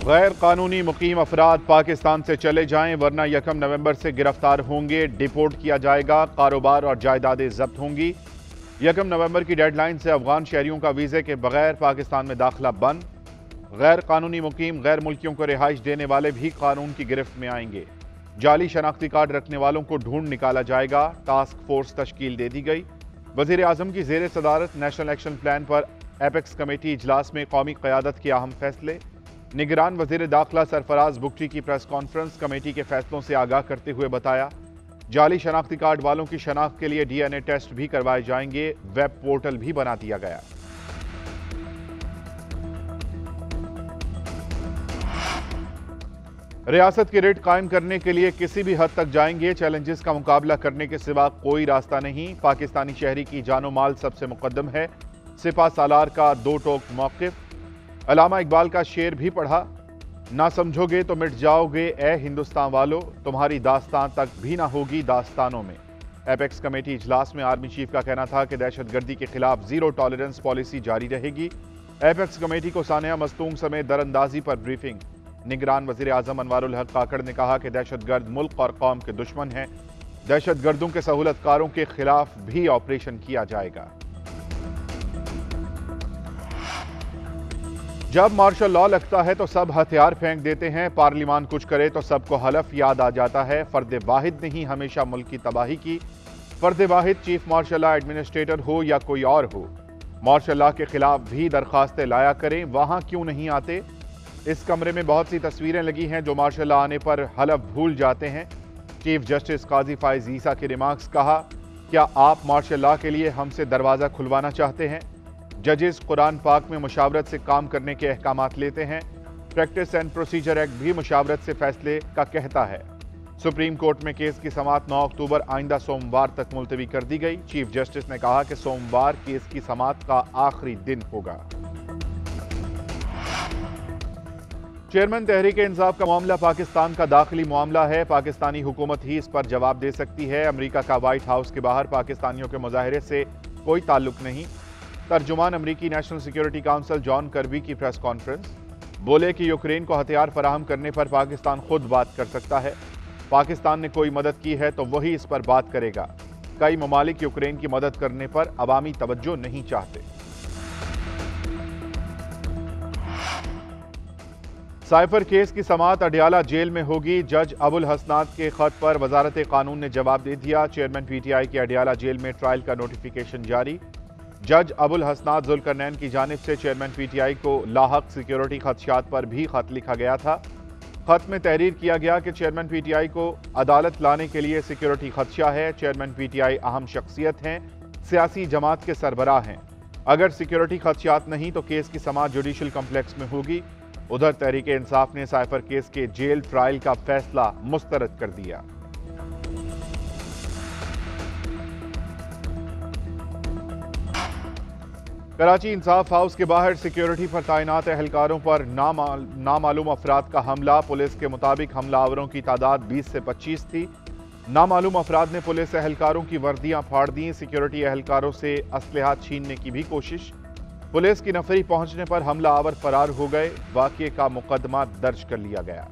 गैर कानूनी मुकीम अफराद पाकिस्तान से चले जाएं वरना 1 नवंबर से गिरफ्तार होंगे, डिपोर्ट किया जाएगा, कारोबार और जायदादें जब्त होंगी। 1 नवंबर की डेडलाइन से अफगान शहरियों का वीज़े के बगैर पाकिस्तान में दाखिला बंद। गैर कानूनी मुकीम गैर मुल्कियों को रिहाइश देने वाले भी कानून की गिरफ्त में आएंगे। जाली शनाख्ती कार्ड रखने वालों को ढूंढ निकाला जाएगा। टास्क फोर्स तश्कील दे दी गई। वज़ीर आज़म की ज़ेर सदारत नेशनल एक्शन प्लान पर एपेक्स कमेटी इजलास में कौमी क़यादत के अहम फैसले। निगरान वज़ीर दाखिला सरफराज बुगटी की प्रेस कॉन्फ्रेंस कमेटी के फैसलों से आगाह करते हुए बताया, जाली शनाख्ती कार्ड वालों की शनाख्त के लिए DNA टेस्ट भी करवाए जाएंगे। वेब पोर्टल भी बना दिया गया। रियासत की रेट कायम करने के लिए किसी भी हद तक जाएंगे। चैलेंजेस का मुकाबला करने के सिवा कोई रास्ता नहीं। पाकिस्तानी शहरी की जानो माल सबसे मुकद्दम है। सिपा सालार का दो टोक मौक़िफ़। अलामा इकबाल का शेर भी पढ़ा, ना समझोगे तो मिट जाओगे ए हिंदुस्तान वालों, तुम्हारी दास्तान तक भी ना होगी दास्तानों में। एपेक्स कमेटी इजलास में आर्मी चीफ का कहना था कि दहशतगर्दी के खिलाफ जीरो टॉलरेंस पॉलिसी जारी रहेगी। एपेक्स कमेटी को सानिया मस्तूम समेत दरअंदाजी पर ब्रीफिंग। निगरान वज़ीर आज़म अनवारुल हक काकड़ ने कहा कि दहशतगर्द मुल्क और कौम के दुश्मन हैं। दहशतगर्दों के सहूलतकारों के खिलाफ भी ऑपरेशन किया जाएगा। जब मार्शल लॉ लगता है तो सब हथियार फेंक देते हैं। पार्लिमान कुछ करे तो सबको हलफ याद आ जाता है। फर्द वाहिद नहीं हमेशा मुल्क की तबाही की। फर्द वाहिद चीफ मार्शल लॉ एडमिनिस्ट्रेटर हो या कोई और हो, मार्शल लॉ के खिलाफ भी दरखास्तें लाया करें। वहां क्यों नहीं आते? इस कमरे में बहुत सी तस्वीरें लगी हैं जो मार्शल लॉ आने पर हलफ भूल जाते हैं। चीफ जस्टिस काजी फाइज ईसा के रिमार्क्स। कहा, क्या आप मार्शल लॉ के लिए हमसे दरवाज़ा खुलवाना चाहते हैं? जजेस कुरान पाक में मुशावरत से काम करने के अहकामात लेते हैं। प्रैक्टिस एंड प्रोसीजर एक्ट भी मुशावरत से फैसले का कहता है। सुप्रीम कोर्ट में केस की समाअत 9 अक्टूबर आइंदा सोमवार तक मुलतवी कर दी गई। चीफ जस्टिस ने कहा कि सोमवार केस की समाअत का आखिरी दिन होगा। चेयरमैन तहरीक इंसाफ का मामला पाकिस्तान का दाखिली मामला है। पाकिस्तानी हुकूमत ही इस पर जवाब दे सकती है। अमेरिका का व्हाइट हाउस के बाहर पाकिस्तानियों के मुजाहरे से कोई ताल्लुक नहीं। तर्जुमान अमरीकी national security council John Kirby की प्रेस कॉन्फ्रेंस। बोले कि यूक्रेन को हथियार फराहम करने पर पाकिस्तान खुद बात कर सकता है। पाकिस्तान ने कोई मदद की है तो वही इस पर बात करेगा। कई ममालिक यूक्रेन की मदद करने पर अवामी तवज्जो नहीं चाहते। साइफर केस की समाअत अडियाला जेल में होगी। जज अबुल हसनात के खत पर वजारत कानून ने जवाब दे दिया। चेयरमैन PTI की अडियाला जेल में ट्रायल का नोटिफिकेशन जारी। जज अबुल हसनात जुल्करनैन की जानिब से चेयरमैन PTI को लाहक सिक्योरिटी खदशात पर भी खत लिखा गया था। खत में तहरीर किया गया कि चेयरमैन PTI को अदालत लाने के लिए सिक्योरिटी खदशा है। चेयरमैन PTI अहम शख्सियत हैं, सियासी जमात के सरबराह हैं। अगर सिक्योरिटी खदशात नहीं तो केस की समाअत जुडिशल कम्प्लेक्स में होगी। उधर तहरीक इंसाफ ने साइफर केस के जेल ट्रायल का फैसला मुस्तरद कर दिया। कराची इंसाफ हाउस के बाहर सिक्योरिटी पर तैनात एहलकारों पर नामालूम अफराद का हमला। पुलिस के मुताबिक हमलावरों की तादाद 20 से 25 थी। नामालूम अफराद ने पुलिस एहलकारों की वर्दियां फाड़ दी। सिक्योरिटी एहलकारों से असलहा छीनने की भी कोशिश। पुलिस की नफरी पहुंचने पर हमला आवर फरार हो गए। वाक़ये का मुकदमा दर्ज कर लिया गया।